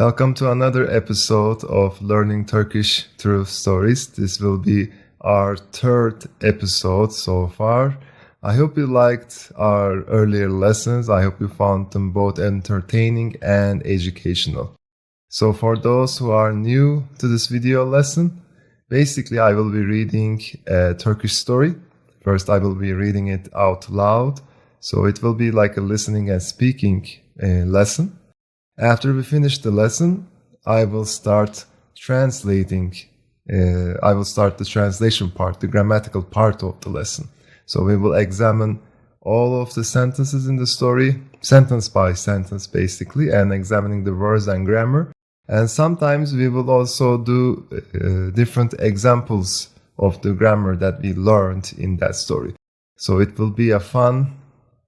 Welcome to another episode of Learning Turkish Through Stories. This will be our third episode so far. I hope you liked our earlier lessons. I hope you found them both entertaining and educational. So for those who are new to this video lesson, basically I will be reading a Turkish story. First I will be reading it out loud. So it will be like a listening and speaking lesson. After we finish the lesson, I will start translating. I will start the translation part, the grammatical part of the lesson. So we will examine all of the sentences in the story, sentence by sentence basically, and examining the words and grammar. And sometimes we will also do different examples of the grammar that we learned in that story. So it will be a fun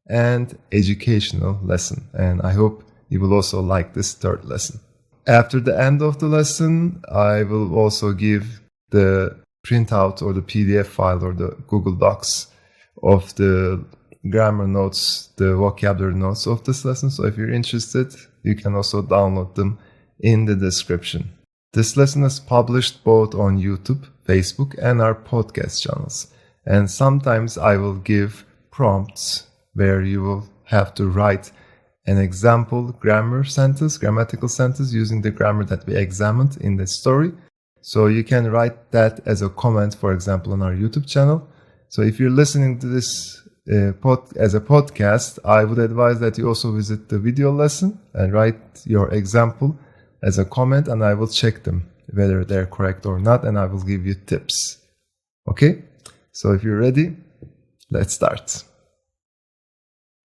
and educational lesson, and I hope you will also like this third lesson. After the end of the lesson, I will also give the printout or the PDF file or the Google Docs of the grammar notes, the vocabulary notes of this lesson. So if you're interested, you can also download them in the description. This lesson is published both on YouTube, Facebook, and our podcast channels. And sometimes I will give prompts where you will have to write an example grammatical sentence using the grammar that we examined in the story. So you can write that as a comment, for example, on our YouTube channel. So if you're listening to this as a podcast, I would advise that you also visit the video lesson and write your example as a comment, and I will check them, whether they're correct or not, and I will give you tips. Okay? So if you're ready, let's start.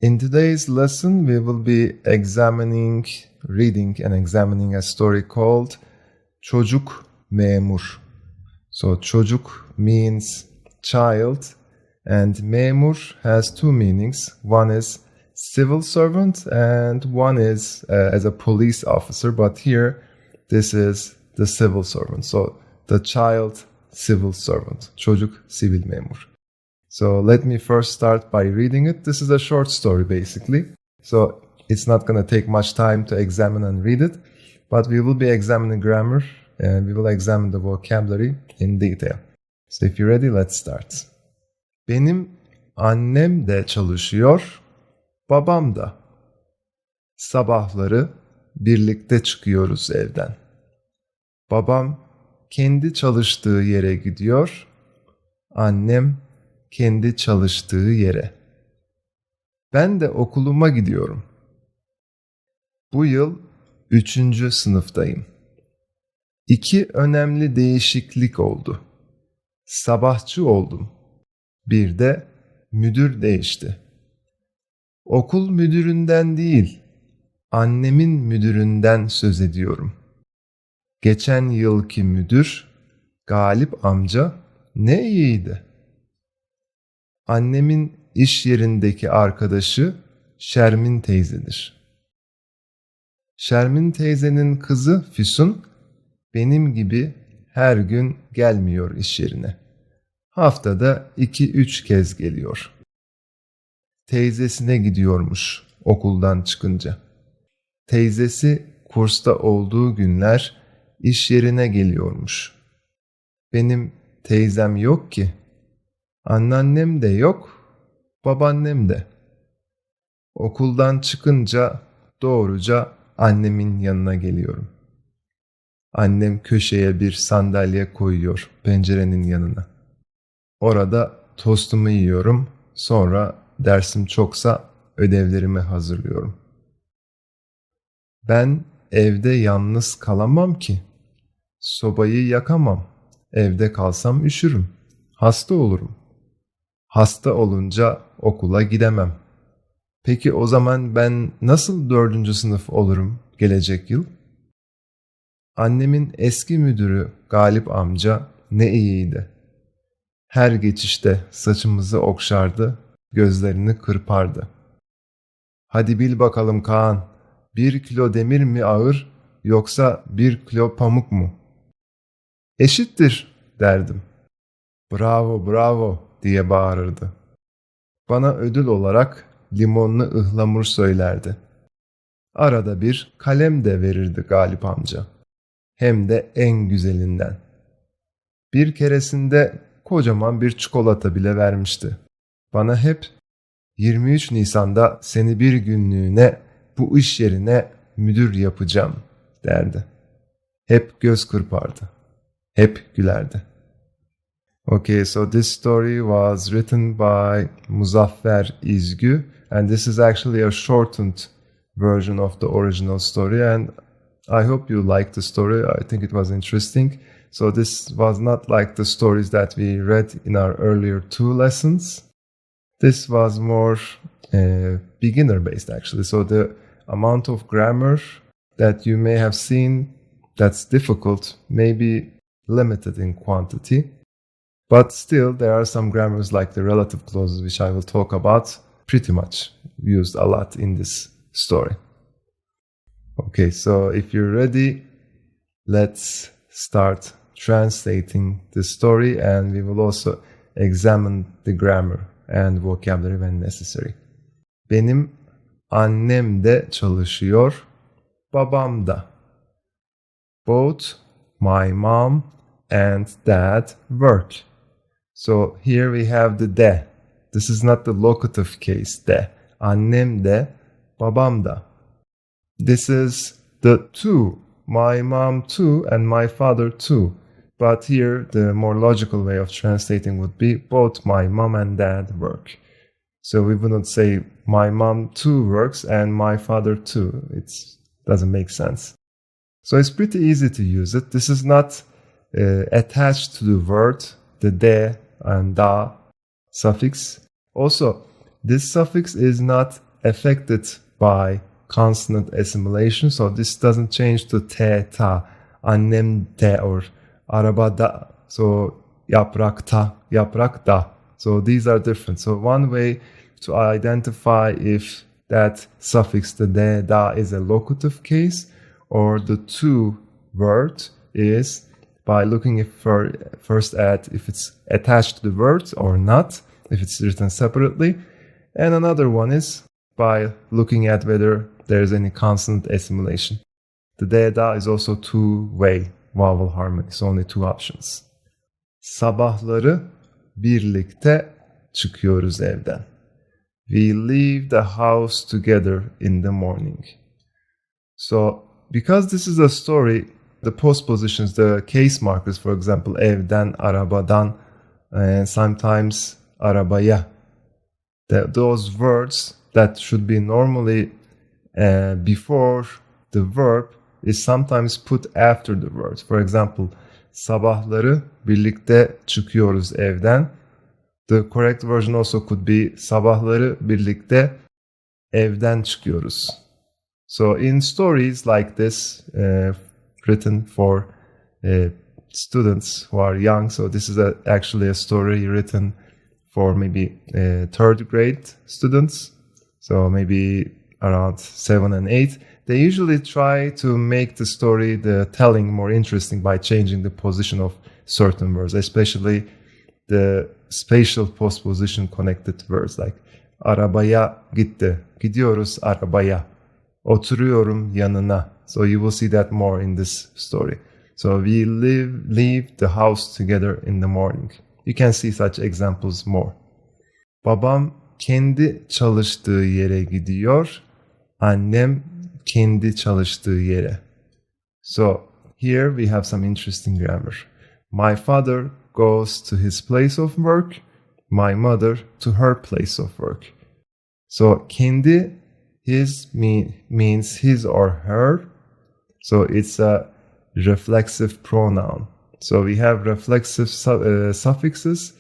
In today's lesson, we will be reading and examining a story called Çocuk Memur. So çocuk means child, and memur has two meanings. One is civil servant and one is as a police officer, but here this is the civil servant. So the child civil servant, çocuk sivil memur. So let me first start by reading it. This is a short story basically. So it's not going to take much time to examine and read it. But we will be examining grammar and we will examine the vocabulary in detail. So if you're ready, let's start. Benim annem de çalışıyor, babam da. Sabahları birlikte çıkıyoruz evden. Babam kendi çalıştığı yere gidiyor. Annem kendi çalıştığı yere. Ben de okuluma gidiyorum. Bu yıl 3. sınıftayım. 2 önemli değişiklik oldu. Sabahçı oldum. Bir de müdür değişti. Okul müdüründen değil, annemin müdüründen söz ediyorum. Geçen yılki müdür, Galip amca, ne iyiydi. Annemin iş yerindeki arkadaşı Şermin teyzedir. Şermin teyzenin kızı Füsun benim gibi her gün gelmiyor iş yerine. Haftada 2-3 kez geliyor. Teyzesine gidiyormuş okuldan çıkınca. Teyzesi kursta olduğu günler iş yerine geliyormuş. Benim teyzem yok ki. Anneannem de yok, babaannem de. Okuldan çıkınca doğruca annemin yanına geliyorum. Annem köşeye bir sandalye koyuyor pencerenin yanına. Orada tostumu yiyorum, sonra dersim çoksa ödevlerimi hazırlıyorum. Ben evde yalnız kalamam ki. Sobayı yakamam, evde kalsam üşürüm, hasta olurum. Hasta olunca okula gidemem. Peki o zaman ben nasıl 4. sınıf olurum gelecek yıl? Annemin eski müdürü Galip amca ne iyiydi. Her geçişte saçımızı okşardı, gözlerini kırpardı. Hadi bil bakalım Kaan, 1 kilo demir mi ağır yoksa 1 kilo pamuk mu? Eşittir derdim. Bravo bravo diye bağırırdı. Bana ödül olarak limonlu ıhlamur söylerdi. Arada bir kalem de verirdi Galip amca. Hem de en güzelinden. Bir keresinde kocaman bir çikolata bile vermişti. Bana hep 23 Nisan'da seni bir günlüğüne bu iş yerine müdür yapacağım derdi. Hep göz kırpardı. Hep gülerdi. Okay, so this story was written by Muzaffer İzgü, and this is actually a shortened version of the original story, and I hope you liked the story. I think it was interesting. So this was not like the stories that we read in our earlier 2 lessons. This was more beginner-based actually. So the amount of grammar that you may have seen that's difficult may be limited in quantity. But still, there are some grammars like the relative clauses, which I will talk about, pretty much used a lot in this story. Okay, so if you're ready, let's start translating the story, and we will also examine the grammar and vocabulary when necessary. Benim annem de çalışıyor, babam da. Both my mom and dad work. So here we have the de. This is not the locative case, de. Annem de, babam da. This is the two, my mom too and my father too. But here the more logical way of translating would be both my mom and dad work. So we wouldn't say my mom too works and my father too. It doesn't make sense. So it's pretty easy to use it. This is not attached to the word, the de and da suffix. Also, this suffix is not affected by consonant assimilation, so this doesn't change to te, ta, annem te or arabada, so yaprakta, yaprakda. So these are different. So one way to identify if that suffix, the de, da, is a locative case or the two word is by looking first at if it's attached to the word or not, if it's written separately. And another one is by looking at whether there's any consonant assimilation. The de, da is also two-way vowel harmony, so only 2 options. Sabahları birlikte çıkıyoruz evden. We leave the house together in the morning. So, because this is a story, the postpositions, the case markers, for example, evden, arabadan, and sometimes arabaya, those words that should be normally before the verb is sometimes put after the word. For example, sabahları birlikte çıkıyoruz evden. The correct version also could be sabahları birlikte evden çıkıyoruz. So in stories like this, written for students who are young, so this is actually a story written for maybe 3rd grade students, so maybe around 7 and 8. They usually try to make the story, the telling, more interesting by changing the position of certain words, especially the spatial postposition connected words like arabaya gitti, gidiyoruz arabaya, oturuyorum yanına. So you will see that more in this story. So we leave the house together in the morning. You can see such examples more. Babam kendi çalıştığı yere gidiyor. Annem kendi çalıştığı yere. So here we have some interesting grammar. My father goes to his place of work. My mother to her place of work. So kendi, his means his or her. So it's a reflexive pronoun. So we have reflexive suffixes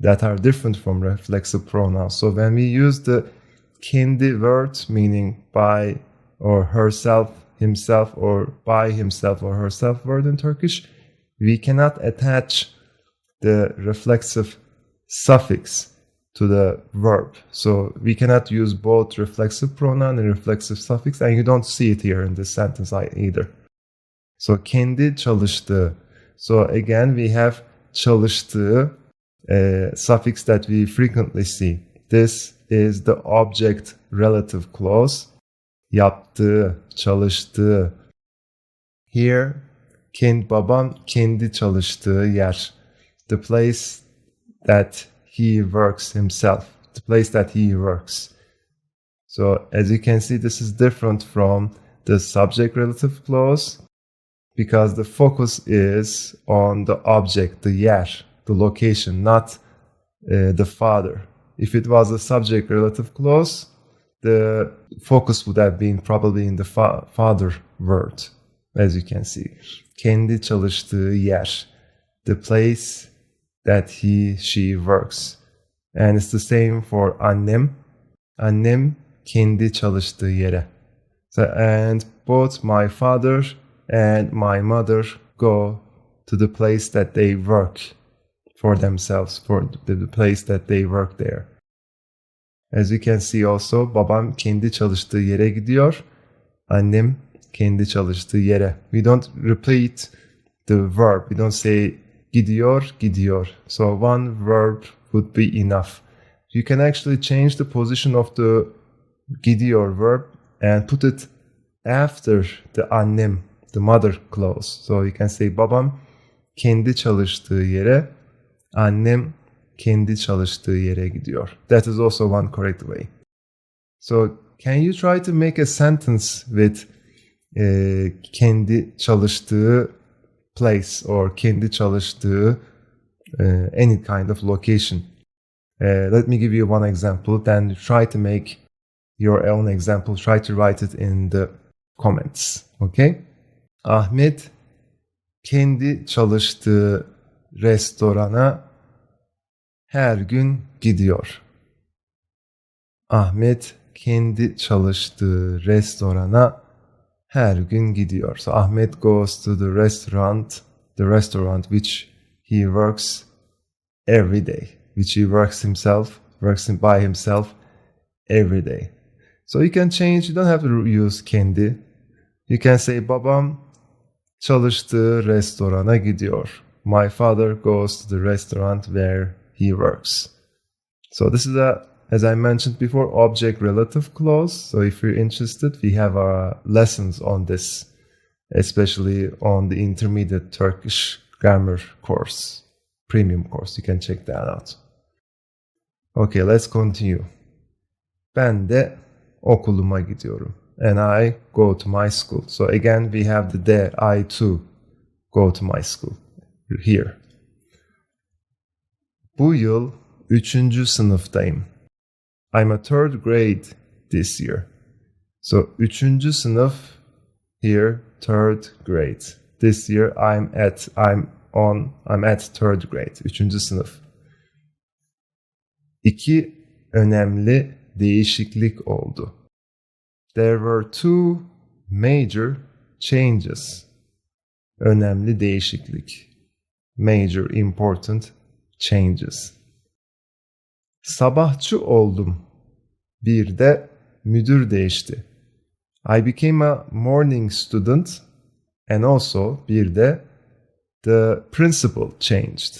that are different from reflexive pronouns. So when we use the kendi word, meaning by or herself, himself, or by himself or herself word in Turkish, we cannot attach the reflexive suffix to the verb. So we cannot use both reflexive pronoun and reflexive suffix, and you don't see it here in this sentence either. So kendi çalıştığı. So again we have çalıştığı suffix that we frequently see. This is the object relative clause. yaptığı, çalıştığı. Here, babam kendi çalıştığı yer. The place that he works himself. The place that he works. So as you can see, this is different from the subject relative clause because the focus is on the object, the yer, the location, not the father. If it was a subject relative clause, the focus would have been probably in the father word, as you can see. Kendi çalıştığı yer, the place that she works. And it's the same for annem. Annem kendi çalıştığı yere. So, and both my father and my mother go to the place that they work for themselves, for the place that they work there. As you can see also, babam kendi çalıştığı yere gidiyor. Annem kendi çalıştığı yere. We don't repeat the verb. We don't say gidiyor, gidiyor. So one verb would be enough. You can actually change the position of the gidiyor verb and put it after the annem, the mother clause. So you can say babam kendi çalıştığı yere, annem kendi çalıştığı yere gidiyor. That is also one correct way. So can you try to make a sentence with kendi çalıştığı place or kendi çalıştığı any kind of location? Let me give you one example. Then try to make your own example. Try to write it in the comments. Okay? Ahmet kendi çalıştığı restorana her gün gidiyor. Ahmet kendi çalıştığı restorana her gün gidiyor. So Ahmet goes to the restaurant which he works every day, which he works by himself every day. So you can change, you don't have to use kendi. You can say babam çalıştığı restorana gidiyor. My father goes to the restaurant where he works. So this is as I mentioned before, object relative clause. So if you're interested, we have our lessons on this, especially on the intermediate Turkish grammar course, premium course. You can check that out. Okay, let's continue. Ben de okuluma gidiyorum. And I go to my school. So again, we have the de, I too go to my school here. Bu yıl 3. sınıftayım. I'm a 3rd grade this year. So 3. sınıf here, 3rd grade. This year I'm at 3rd grade. 3. sınıf. 2 önemli değişiklik oldu. There were 2 major changes. Önemli değişiklik. Major, important changes. Sabahçı oldum. Bir de müdür değişti. I became a morning student and also bir de the principal changed.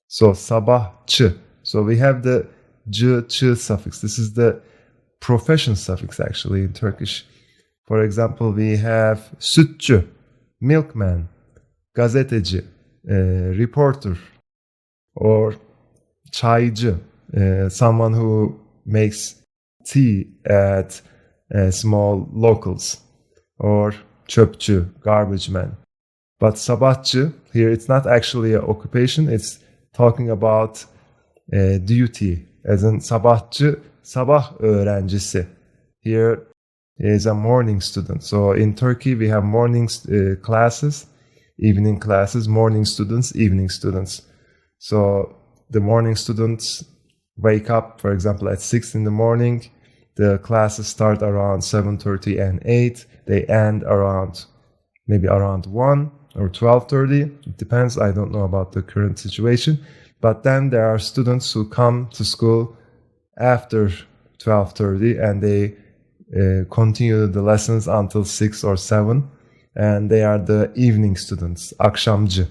So sabahçı. So we have the ç suffix. This is the profession suffix actually in Turkish. For example, we have sütçü, milkman, gazeteci, reporter, or çaycı, someone who makes tea at small locals, or çöpçü, garbage man. But sabahçı, here it's not actually an occupation, it's talking about duty, as in sabahçı, sabah öğrencisi. Here is a morning student. So in Turkey we have morning classes, evening classes, morning students, evening students. So the morning students wake up, for example, at 6 in the morning. The classes start around 7:30 and 8. They end maybe around 1 or 12:30. It depends. I don't know about the current situation. But then there are students who come to school after 12:30 and they continue the lessons until 6 or 7. And they are the evening students. Akşamcı,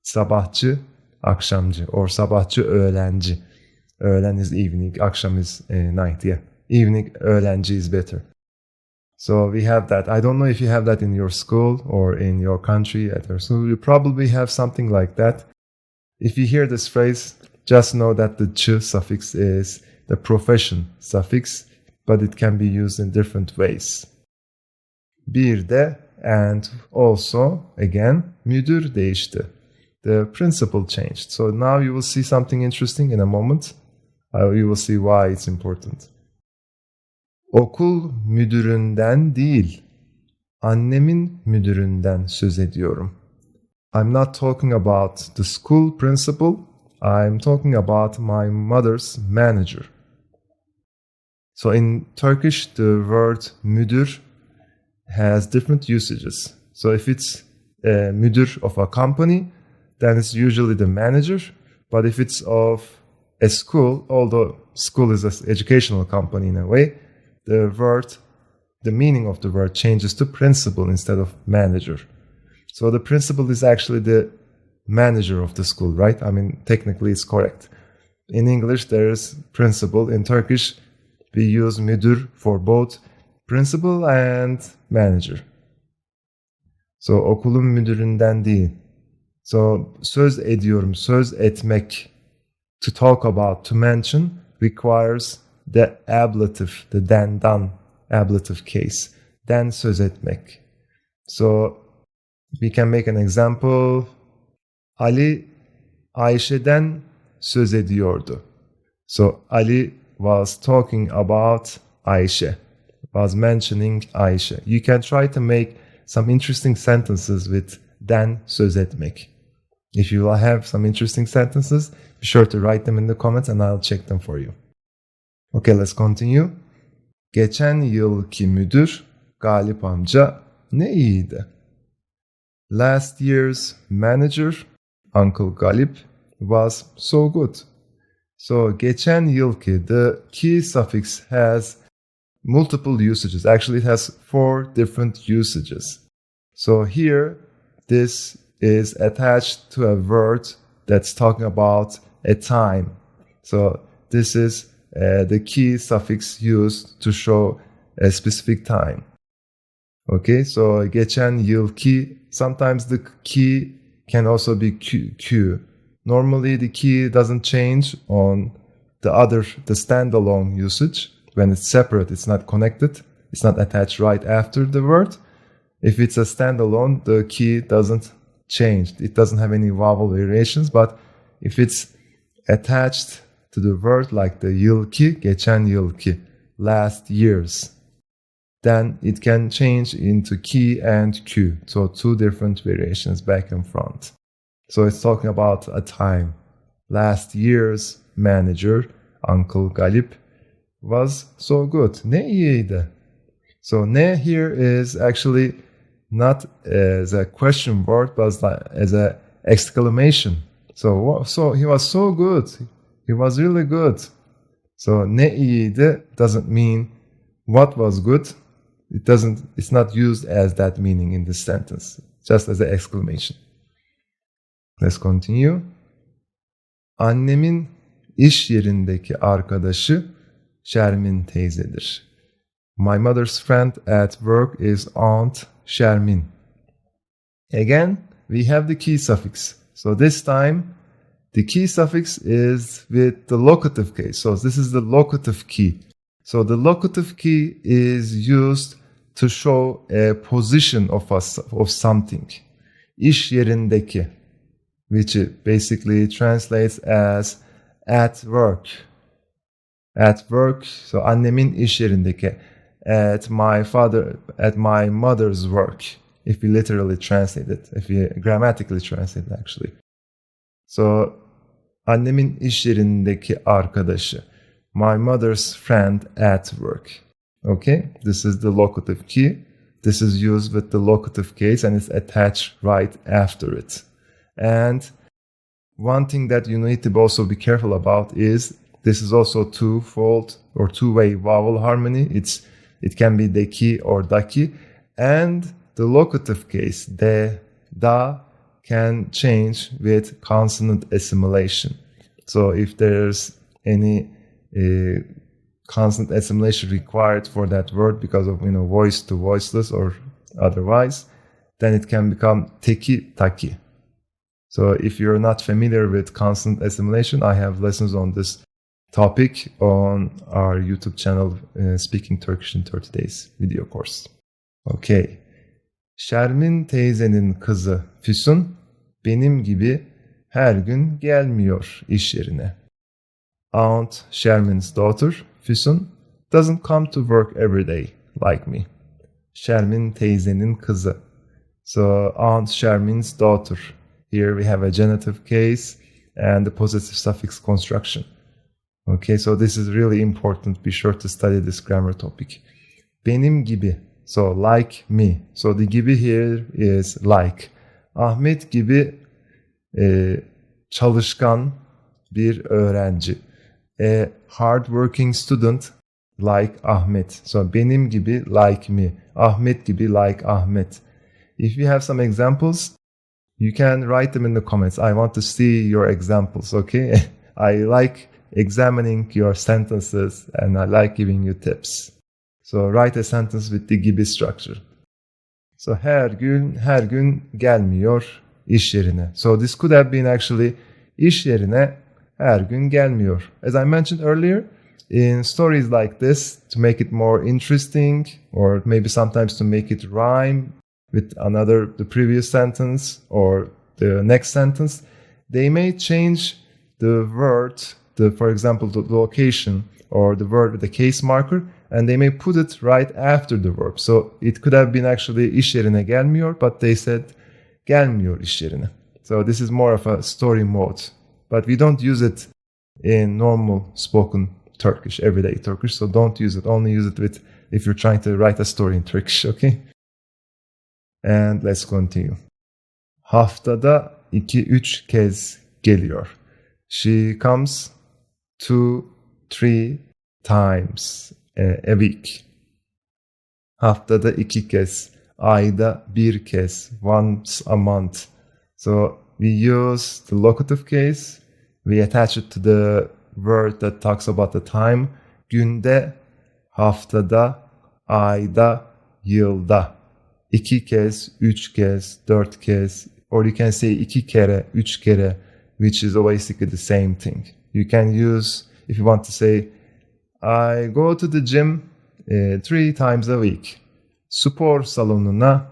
sabahçı, akşamcı, or sabahçı, öğlenci. Öğlen is evening, akşam is night, yeah. Evening, öğlenci is better. So we have that. I don't know if you have that in your school or in your country at your school. You probably have something like that. If you hear this phrase, just know that the ç suffix is the profession suffix, but it can be used in different ways. Bir de and also again müdür değişti. The principal changed. So now you will see something interesting in a moment. You will see why it's important. Okul müdüründen değil, annemin müdüründen söz ediyorum. I'm not talking about the school principal. I'm talking about my mother's manager. So in Turkish, the word müdür has different usages. So if it's a müdür of a company, then it's usually the manager. But if it's of a school, although school is an educational company in a way, the meaning of the word changes to principal instead of manager. So the principal is actually the manager of the school, right? I mean, technically it's correct. In English, there is principal. In Turkish, we use müdür for both principal and manager. So okulun müdüründen değil. So söz ediyorum, söz etmek, to talk about, to mention, requires the ablative, the den ablative case. Den söz etmek. So we can make an example. Ali Ayşe'den söz ediyordu. So Ali was talking about Ayşe, was mentioning Ayşe. You can try to make some interesting sentences with den söz etmek. If you will have some interesting sentences, be sure to write them in the comments and I'll check them for you. Okay, let's continue. Geçen yılki müdür Galip amca ne iyiydi. Last year's manager, Uncle Galip, was so good. So geçen yılki, the key suffix has multiple usages. Actually, it has 4 different usages. So here, this is attached to a word that's talking about a time. So this is the key suffix used to show a specific time. Okay, so geçen yılki, sometimes the key can also be Q. Normally the key doesn't change on the standalone usage. When it's separate, it's not connected, it's not attached right after the word. If it's a standalone, the key doesn't change. It doesn't have any vowel variations, but if it's attached to the word like the yılki, geçen yılki, last year's, then it can change into ki and Q. So 2 different variations back and front. So it's talking about a time. Last year's manager, Uncle Galip, was so good. Ne iyiydi. So ne here is actually not as a question word, but as an exclamation. So he was so good. He was really good. So ne iyiydi doesn't mean what was good. It's not used as that meaning in this sentence, just as an exclamation. Let's continue. Annemin iş yerindeki arkadaşı Şermin teyzedir. My mother's friend at work is Aunt Şermin. Again, we have the key suffix. So this time, the key suffix is with the locative case. So this is the locative key. So the locative key is used to show a position of something. İş yerindeki, which basically translates as at work. At work, so annemin iş yerindeki, at my mother's work, if we literally translate it, if we grammatically translate it actually. So annemin iş yerindeki arkadaşı, my mother's friend at work. Okay, this is the locative key. This is used with the locative case and it's attached right after it. And one thing that you need to also be careful about is this is also twofold or two-way vowel harmony. It can be deki or daki. And the locative case, de, da, can change with consonant assimilation. So if there's any consonant assimilation required for that word because of voice to voiceless or otherwise, then it can become teki taki. So if you're not familiar with consonant assimilation, I have lessons on this topic on our YouTube channel, Speaking Turkish in 30 Days video course. Okay. Şermin teyzenin kızı Füsun benim gibi her gün gelmiyor iş yerine. Aunt Shermin's daughter Füsun doesn't come to work every day like me. Shermin teyzenin kızı. So Aunt Shermin's daughter. Here we have a genitive case and the possessive suffix construction. Okay, so this is really important. Be sure to study this grammar topic. Benim gibi. So like me. So the gibi here is like. Ahmet gibi çalışkan bir öğrenci. A hardworking student like Ahmet. So benim gibi like me. Ahmet gibi like Ahmet. If you have some examples, you can write them in the comments. I want to see your examples, okay? I like examining your sentences and I like giving you tips. So write a sentence with the gibi structure. So her gün gelmiyor iş yerine. So this could have been actually iş yerine her gün gelmiyor. As I mentioned earlier, in stories like this, to make it more interesting or maybe sometimes to make it rhyme with the previous sentence or the next sentence, they may change the word, for example, the location or the word with a case marker, and they may put it right after the verb. So it could have been actually iş yerine gelmiyor, but they said gelmiyor iş yerine. So this is more of a story mode. But we don't use it in normal spoken Turkish, everyday Turkish. So don't use it. Only use it if you're trying to write a story in Turkish, okay? And let's continue. Haftada 2-3 kez geliyor. She comes 2-3 times a week. Haftada 2 kez. Ayda 1 kez. Once a month. So we use the locative case. We attach it to the word that talks about the time. Günde, haftada, ayda, yılda. 2 kez, 3 kez, 4 kez. Or you can say 2 kere, 3 kere, which is basically the same thing. You can use, if you want to say, I go to the gym 3 times a week. Spor salonuna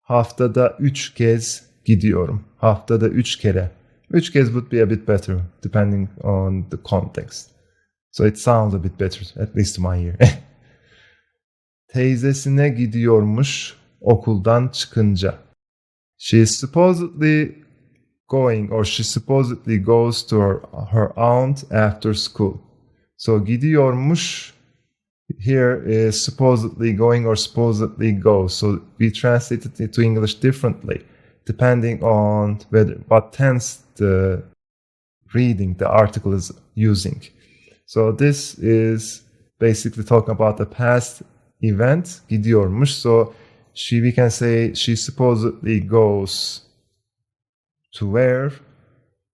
haftada 3 kez gidiyorum. Haftada 3 kere. 3 kez would be a bit better depending on the context. So it sounds a bit better, at least to my ear. Teyzesine gidiyormuş okuldan çıkınca. She supposedly goes to her aunt after school. So gidiyormuş here is supposedly going or supposedly goes. So we translate it into English differently depending on what tense the reading the article is using. So this is basically talking about the past event, gidiyormuş. So we can say she supposedly goes to where?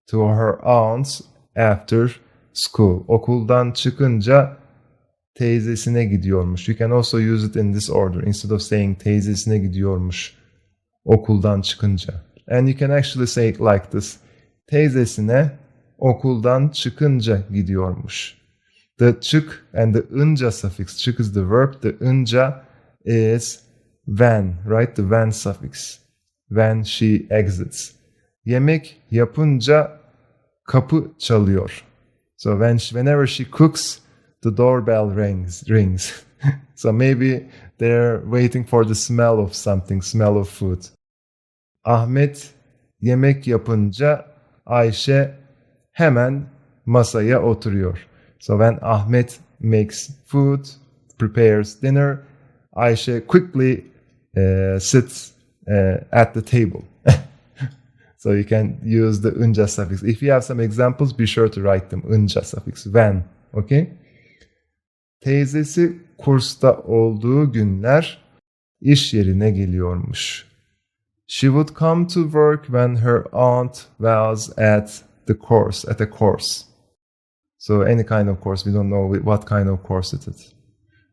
To her aunt's after school. Okuldan çıkınca teyzesine gidiyormuş. You can also use it in this order instead of saying teyzesine gidiyormuş okuldan çıkınca. And you can actually say it like this. Teyzesine okuldan çıkınca gidiyormuş. The çık and the ınca suffix. Çık is the verb. The ınca is when, right? The when suffix. When she exits. Yemek yapınca kapı çalıyor. So whenever she cooks, the doorbell rings. So maybe they're waiting for the smell of something, smell of food. Ahmet yemek yapınca Ayşe hemen masaya oturuyor. So when Ahmet makes food, prepares dinner, Ayşe quickly sits at the table. So you can use the ınca suffix. If you have some examples, be sure to write them. Inca suffix. When. Okay? Teyzesi kursta olduğu günler iş yerine geliyormuş. She would come to work when her aunt was at a course. So any kind of course, we don't know what kind of course it is.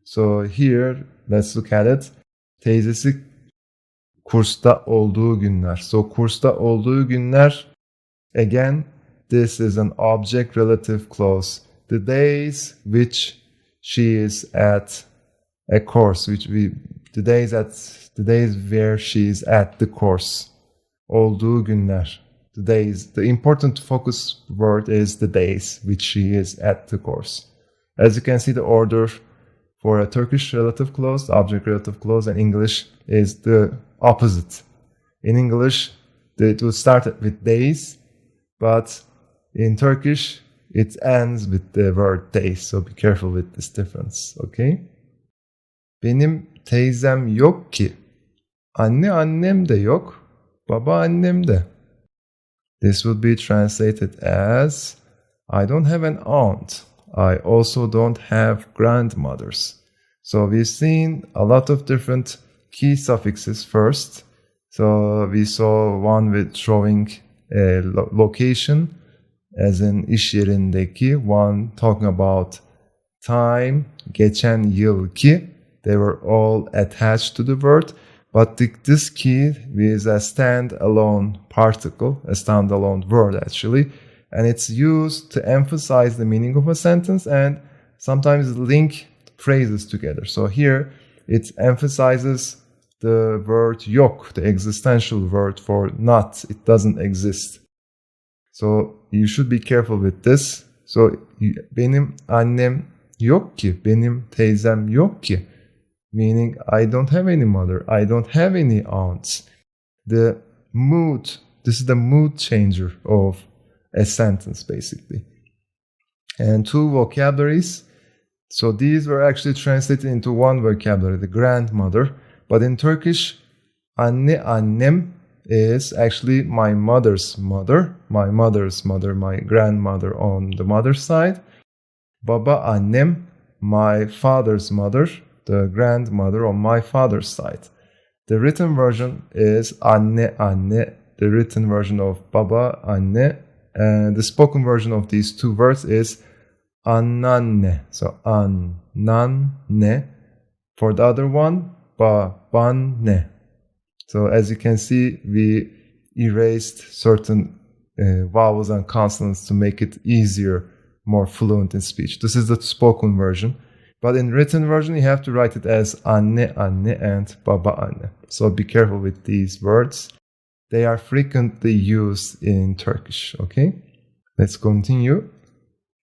So here, let's look at it. Teyzesi kursta olduğu günler. So kursta olduğu günler, again, this is an object relative clause. The days which she is at a course, the days where she is at the course. Olduğu günler. The important focus word is the days which she is at the course. As you can see, the order for a Turkish relative clause, the object relative clause, in English is the opposite. In English, it will start with days, but in Turkish, it ends with the word days. So be careful with this difference, okay? Benim teyzem yok ki. Annem de yok. Baba annem de. This would be translated as, I don't have an aunt. I also don't have grandmothers. So we've seen a lot of different key suffixes first. So we saw one with showing a location, as in iş yerindeki, one talking about time, geçen yıl ki. They were all attached to the word. But this key is a standalone particle, a standalone word actually, and it's used to emphasize the meaning of a sentence and sometimes link phrases together. So here it emphasizes the word yok, the existential word for not. It doesn't exist. So you should be careful with this. So benim annem yok ki, benim teyzem yok ki. Meaning, I don't have any mother, I don't have any aunts. This is the mood changer of a sentence, basically. And two vocabularies. So these were actually translated into one vocabulary, the grandmother. But in Turkish, annem is actually my mother's mother, my grandmother on the mother's side. Baba annem, my father's mother, the grandmother on my father's side. The written version is anne, the written version of baba, anne, and the spoken version of these two words is annanne. So annanne. For the other one, babanne. So as you can see, we erased certain vowels and consonants to make it easier, more fluent in speech. This is the spoken version. But in written version, you have to write it as anne and baba anne. So be careful with these words. They are frequently used in Turkish, okay? Let's continue.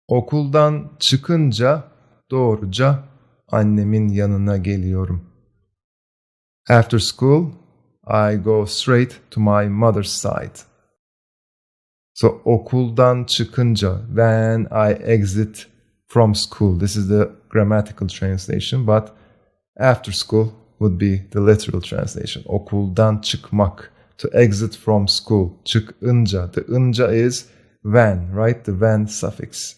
Okuldan çıkınca doğruca annemin yanına geliyorum. After school, I go straight to my mother's side. So okuldan çıkınca, when I exit from school. This is the grammatical translation, but after school would be the literal translation. Okuldan çıkmak, to exit from school. Çıkınca, the ınca is when, right? The when suffix.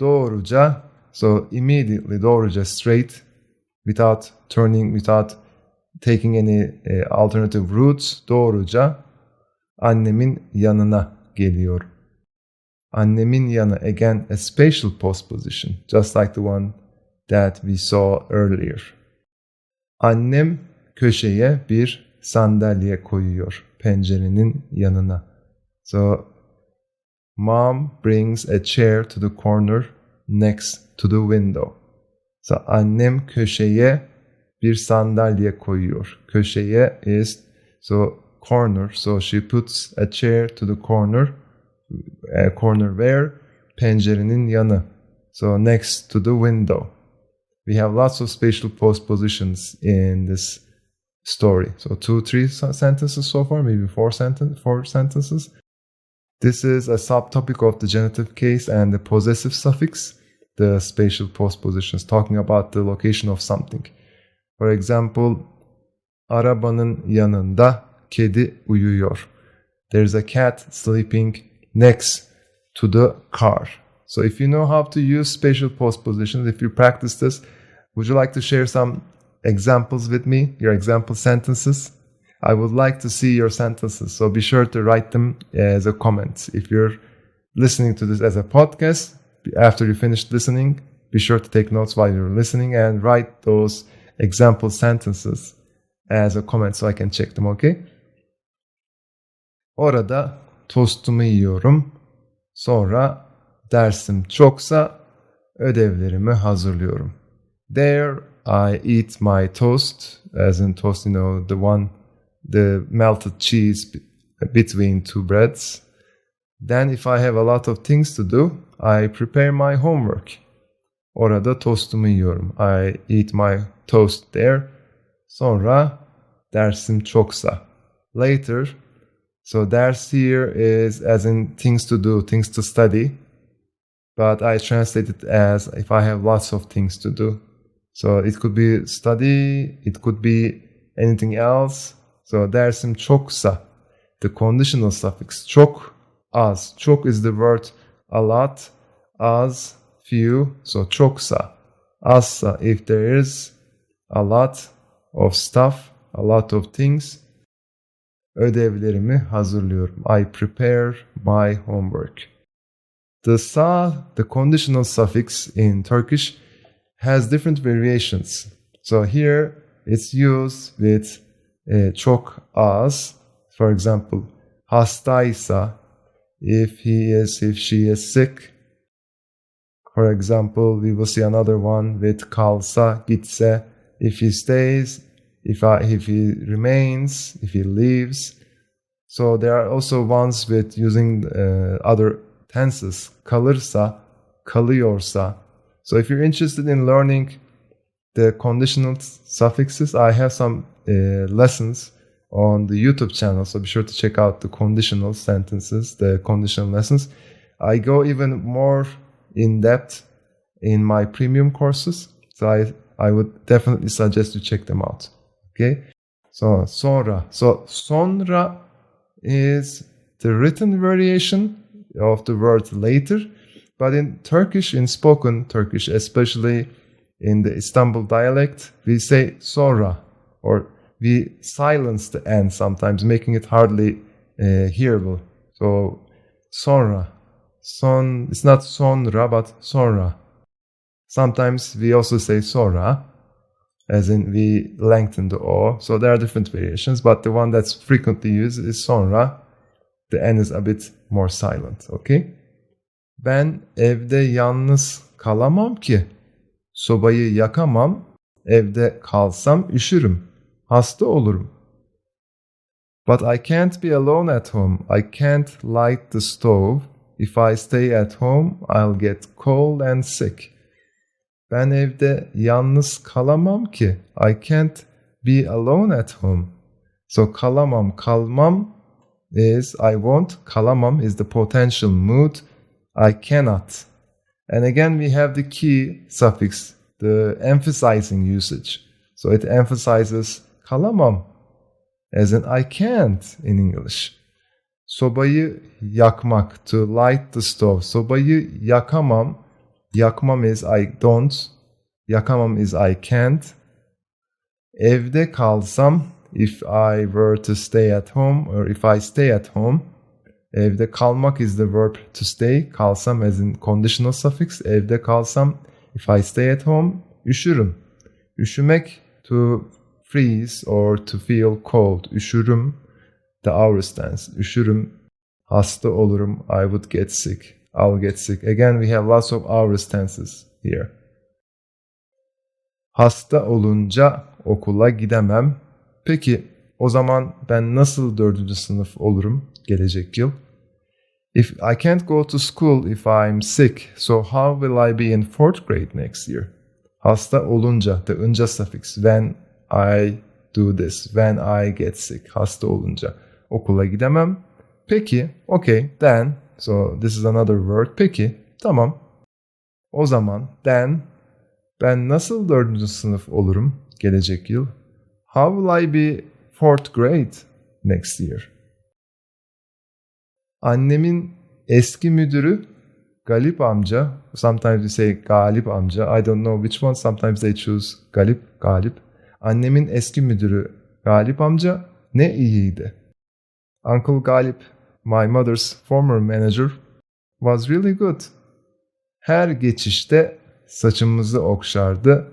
Doğruca, so immediately, doğruca, straight, without turning, without taking any alternative routes. Doğruca annemin yanına geliyorum. Annemin yanı, again, a spatial postposition, just like the one that we saw earlier. Annem köşeye bir sandalye koyuyor pencerenin yanına. So, mom brings a chair to the corner next to the window. So, annem köşeye bir sandalye koyuyor. Köşeye is, so, corner. So, she puts a chair to the corner where? Pencerenin yanı. So next to the window. We have lots of spatial postpositions in this story. So 2-3 sentences so far, maybe 4 sentences. This is a subtopic of the genitive case and the possessive suffix, the spatial postpositions, talking about the location of something. For example, arabanın yanında kedi uyuyor. There's a cat sleeping next to the car. So if you know how to use spatial postpositions, if you practice this, would you like to share some examples with me, your example sentences? I would like to see your sentences, so be sure to write them as a comment. If you're listening to this as a podcast, after you finished listening, be sure to take notes while you're listening and write those example sentences as a comment so I can check them, okay? Orada tostumu yiyorum. Sonra dersim çoksa ödevlerimi hazırlıyorum. There I eat my toast, as in toast, the melted cheese between two breads. Then if I have a lot of things to do, I prepare my homework. Orada tostumu yiyorum. I eat my toast there. Sonra dersim çoksa. Later. So ders here is as in things to do, things to study. But I translate it as if I have lots of things to do. So it could be study, it could be anything else. So dersim çoksa. The conditional suffix çok, az. Çok is the word a lot, az, few. So çoksa, azsa if there is a lot of stuff, a lot of things. Ödevlerimi hazırlıyorum. I prepare my homework. The conditional suffix in Turkish has different variations. So here it's used with çok, az. For example, hastaysa, if she is sick. For example, we will see another one with kalsa, gitse, if he stays, if he remains, if he leaves. So there are also ones with using other tenses, kalırsa, kalıyorsa. So if you're interested in learning the conditional suffixes, I have some lessons on the YouTube channel, so be sure to check out the conditional sentences, the conditional lessons. I go even more in depth in my premium courses, so I would definitely suggest you check them out. Okay, so sonra. So sonra is the written variation of the word later, but in Turkish, in spoken Turkish, especially in the Istanbul dialect, we say sonra, or we silence the end sometimes, making it hardly hearable. So sonra, it's not sonra, but sonra. Sometimes we also say sonra, as in we lengthen the o. So there are different variations, but the one that's frequently used is sonra. The n is a bit more silent, okay? Ben evde yalnız kalamam ki. Sobayı yakamam. Evde kalsam üşürüm. Hasta olurum. But I can't be alone at home. I can't light the stove. If I stay at home, I'll get cold and sick. Ben evde yalnız kalamam ki. I can't be alone at home. So kalamam, kalmam is I won't. Kalamam is the potential mood. I cannot. And again, we have the key suffix, the emphasizing usage. So it emphasizes kalamam, as in I can't in English. Sobayı yakmak, to light the stove. Sobayı yakamam. Yakmam is I don't. Yakamam is I can't. Evde kalsam, if I were to stay at home, or if I stay at home. Evde kalmak is the verb to stay. Kalsam as in conditional suffix. Evde kalsam, if I stay at home, üşürüm. Üşümek, to freeze or to feel cold. Üşürüm, the aorist tense. Üşürüm, hasta olurum. I would get sick. I'll get sick. Again, we have lots of aorist tenses here. Hasta olunca okula gidemem. Peki o zaman ben nasıl 4. sınıf olurum gelecek yıl? If I can't go to school if I'm sick, so how will I be in 4th grade next year? Hasta olunca, the unca suffix, when I do this, when I get sick, hasta olunca okula gidemem. Peki, okay, then, so this is another word, peki, tamam. O zaman, then, ben nasıl 4. sınıf olurum gelecek yıl? How will I be 4th grade next year? Annemin eski müdürü Galip amca. Sometimes we say Galip amca. I don't know which one. Sometimes they choose Galip. Annemin eski müdürü Galip amca ne iyiydi. Uncle Galip, my mother's former manager, was really good. Her geçişte saçımızı okşardı,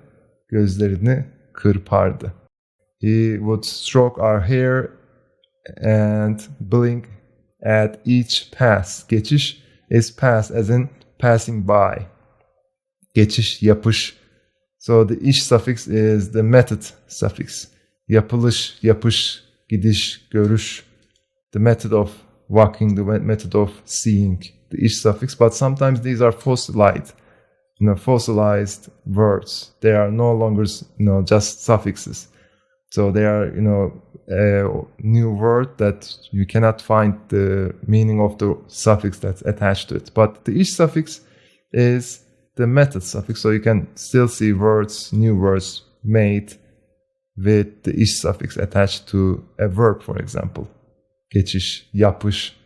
gözlerini kırpardı. He would stroke our hair and blink at each pass. Geçiş is pass as in passing by. Geçiş, yapış. So the ish suffix is the method suffix. Yapılış, yapış, gidiş, görüş. The method of walking, the method of seeing. The ish suffix, but sometimes these are fossilized. Fossilized words. They are no longer, just suffixes. So they are, a new word that you cannot find the meaning of the suffix that's attached to it. But the ish suffix is the method suffix. So you can still see words, new words made with the ish suffix attached to a verb, for example. Geçiş, yapış.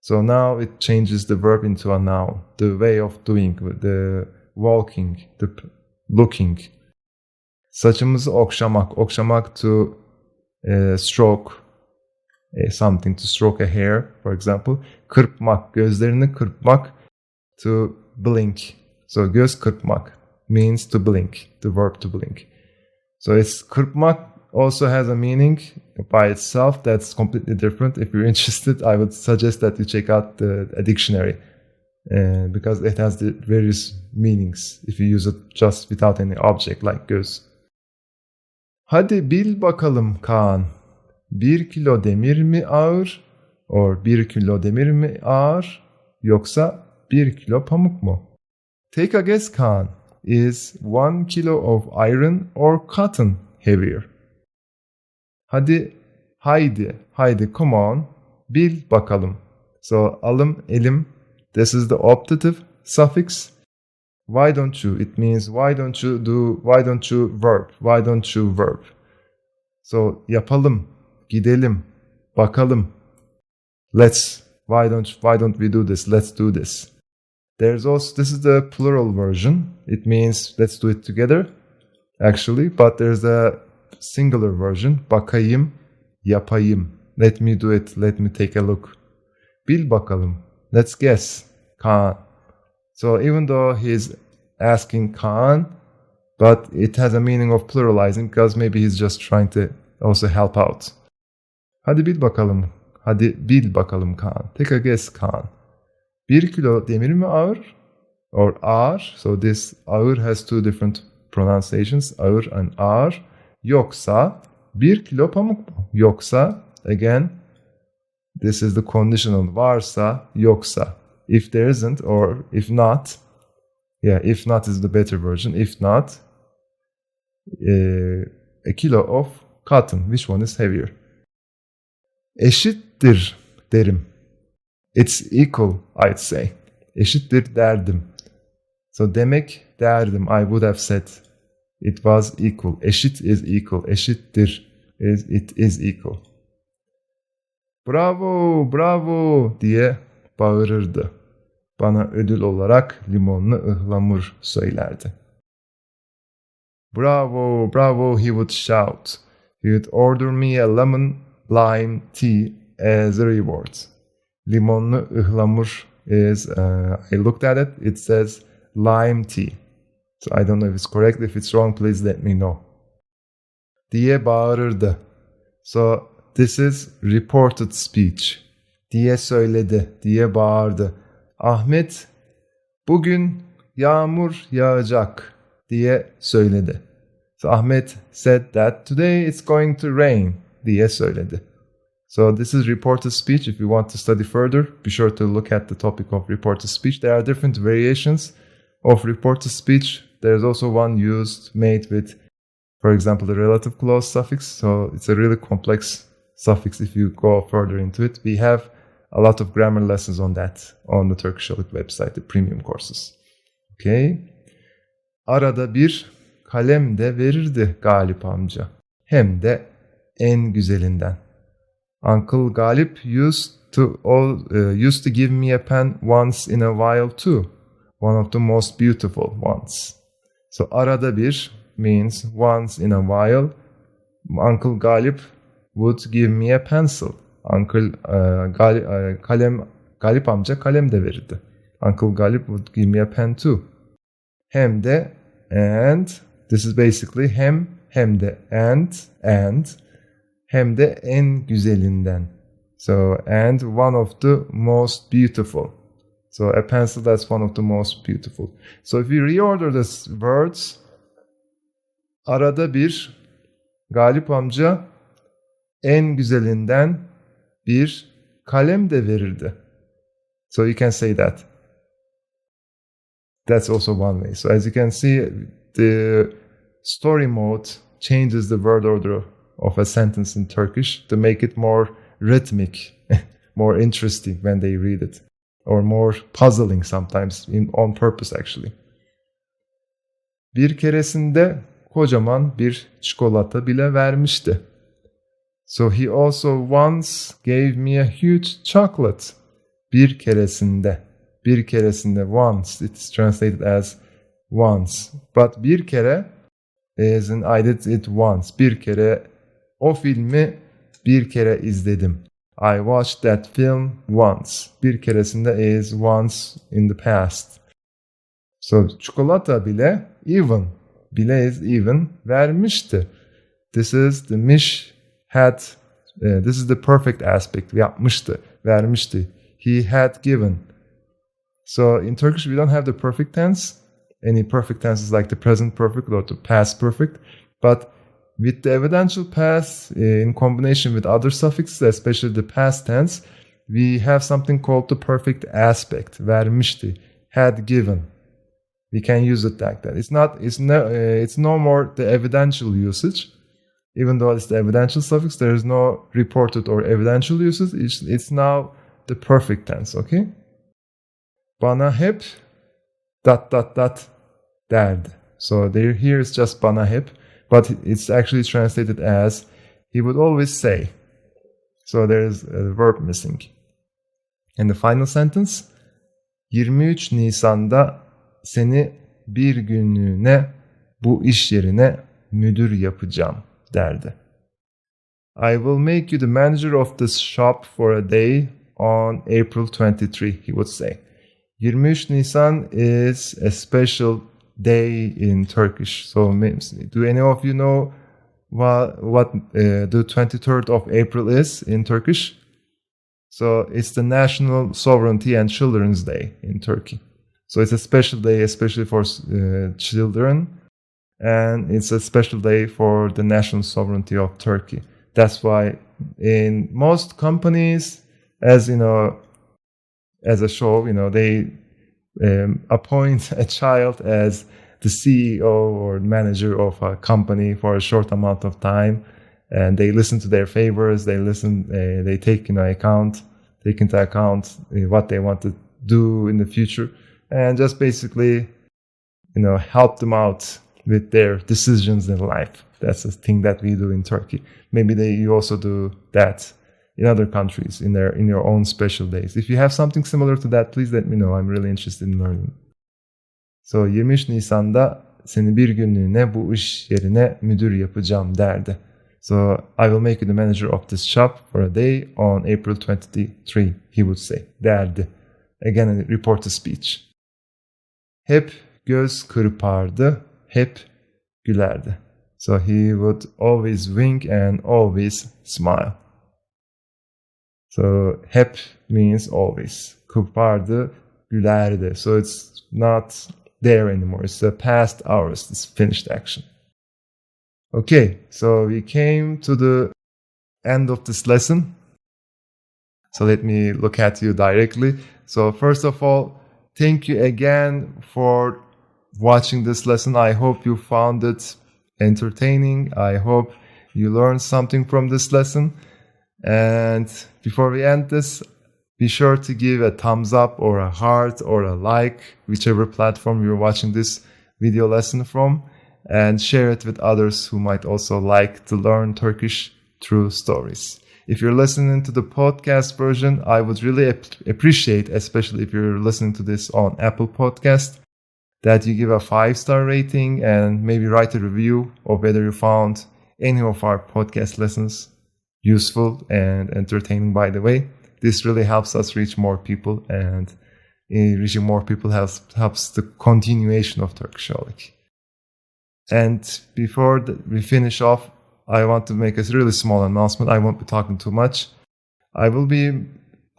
So now it changes the verb into a noun. The way of doing, the walking, the looking. Saçımızı okşamak. Okşamak to stroke something, to stroke a hair, for example. Kırpmak, gözlerini kırpmak, to blink. So göz kırpmak means to blink, the verb to blink. So it's kırpmak also has a meaning by itself that's completely different. If you're interested, I would suggest that you check out a dictionary because it has the various meanings if you use it just without any object like göz. Hadi bil bakalım Kaan. 1 kilo demir mi ağır? Or 1 kilo demir mi ağır? Yoksa 1 kilo pamuk mu? Take a guess Kaan. Is 1 kilo of iron or cotton heavier? Hadi, haydi, come on. Bil bakalım. So alım, elim. This is the optative suffix. Why don't you? It means why don't you verb. So yapalım, gidelim, bakalım. Why don't we do this? Let's do this. This is the plural version. It means let's do it together, actually. But there's a singular version. Bakayım, yapayım. Let me do it. Let me take a look. Bil bakalım. Let's guess. Kaan. So even though he's asking Kaan, but it has a meaning of pluralizing because maybe he's just trying to also help out. Hadi bil bakalım. Hadi bil bakalım Kaan. Take a guess Kaan. 1 kilo demir mi ağır? Or ağır. So this ağır has two different pronunciations. Ağır and ağır. Yoksa 1 kilo pamuk mu? Yoksa, again, this is the conditional. Varsa, yoksa. If there isn't or if not, if not is the better version. If not, a kilo of cotton. Which one is heavier? Eşittir derim. It's equal, I'd say. Eşittir derdim. So demek derdim. I would have said it was equal. Eşit is equal. Eşittir is it is equal. Bravo diye bağırırdı. Bana ödül olarak limonlu ıhlamur söylerdi. Bravo, he would shout. He would order me a lemon lime tea as a reward. Limonlu ıhlamur is, I looked at it, it says lime tea. So I don't know if it's correct. If it's wrong, please let me know. Diye bağırırdı. So this is reported speech. Diye söyledi, diye bağırdı. Ahmet, bugün yağmur yağacak diye söyledi. So Ahmet said that today it's going to rain diye söyledi. So this is reported speech. If you want to study further, be sure to look at the topic of reported speech. There are different variations of reported speech. There's also one made with, for example, the relative clause suffix. So it's a really complex suffix if you go further into it. We have a lot of grammar lessons on that on the Turkish website, the premium courses. Okay. Arada bir kalem de verirdi Galip amca. Hem de en güzelinden. Uncle Galip used to give me a pen once in a while too. One of the most beautiful ones. So arada bir means once in a while. Uncle Galip would give me a pencil. Galip amca kalem de verirdi. Uncle Galip would give me a pen too. Hem de, and this is basically hem de, and hem de en güzelinden. So, and one of the most beautiful. So a pencil that's one of the most beautiful. So if you reorder these words, arada bir Galip amca en güzelinden bir kalem de verirdi. So you can say that. That's also one way. So as you can see, the story mode changes the word order of a sentence in Turkish to make it more rhythmic, more interesting when they read it, or more puzzling sometimes on purpose actually. Bir keresinde kocaman bir çikolata bile vermişti. So he also once gave me a huge chocolate. Bir keresinde. Bir keresinde, once. It's translated as once. But bir kere as in I did it once. Bir kere o filmi bir kere izledim. I watched that film once. Bir keresinde is once in the past. So çikolata bile even. Bile is even vermişti. This is the mish had. This is the perfect aspect. Yapmıştı. Vermişti. He had given. So in Turkish we don't have the perfect tense. Any perfect tense is like the present perfect or the past perfect. But with the evidential past in combination with other suffixes, especially the past tense, we have something called the perfect aspect. Vermişti. Had given. We can use it like that. It's no more the evidential usage. Even though it's the evidential suffix, there is no reported or evidential usage. It's now the perfect tense, okay? Bana hep ... derdi. So here it's just bana hep, but it's actually translated as he would always say. So there is a verb missing. And the final sentence, 23 Nisan'da seni bir günlüğüne bu iş yerine müdür yapacağım derdi. I will make you the manager of this shop for a day on April 23, he would say. 23 Nisan is a special day in Turkish. So do any of you know what the 23rd of April is in Turkish? So it's the National Sovereignty and Children's Day in Turkey. So it's a special day, especially for children, and it's a special day for the national sovereignty of Turkey. That's why in most companies, as you know, as a show, they appoint a child as the CEO or manager of a company for a short amount of time, and they listen to their favors. They take into account what they want to do in the future, and just basically, help them out with their decisions in life. That's the thing that we do in Turkey. Maybe you also do that in other countries, in your own special days. If you have something similar to that, please let me know. I'm really interested in learning. So 23 Nisan'da seni bir günlüğüne bu iş yerine müdür yapacağım derdi. So I will make you the manager of this shop for a day on April 23, he would say. Derdi. Again, a reported speech. Hep göz kırpardı, hep gülerdi. So he would always wink and always smile. So hep means always. Kırpardı, gülerdi. So it's not there anymore. It's the past hours. It's finished action. Okay, so we came to the end of this lesson. So let me look at you directly. So first of all, thank you again for watching this lesson. I hope you found it entertaining. I hope you learned something from this lesson. And before we end this, be sure to give a thumbs up or a heart or a like, whichever platform you're watching this video lesson from, and share it with others who might also like to learn Turkish through stories. If you're listening to the podcast version, I would really appreciate, especially if you're listening to this on Apple Podcast, that you give a 5-star rating and maybe write a review of whether you found any of our podcast lessons useful and entertaining, by the way. This really helps us reach more people, and reaching more people helps the continuation of Turkisholic. And before we finish off, I want to make a really small announcement. I won't be talking too much. I will be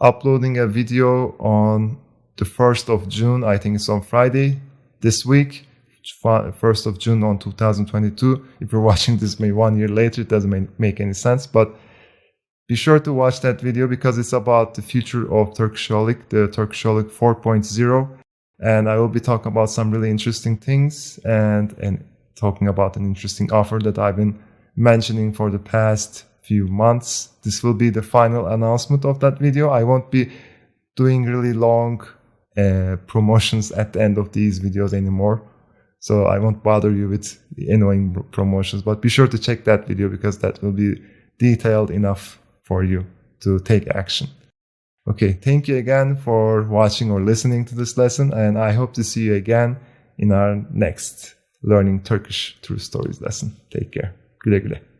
uploading a video on the 1st of June. I think it's on Friday this week, 1st of June on 2022. If you're watching this maybe 1 year later, it doesn't make any sense. But be sure to watch that video because it's about the future of Turkisholic, the Turkisholic 4.0. And I will be talking about some really interesting things and talking about an interesting offer that I've been mentioning for the past few months. This will be the final announcement of that video. I won't be doing really long promotions at the end of these videos anymore. So I won't bother you with the annoying promotions, but be sure to check that video because that will be detailed enough for you to take action. Okay, thank you again for watching or listening to this lesson, and I hope to see you again in our next Learning Turkish Through Stories lesson. Take care. Güle güle.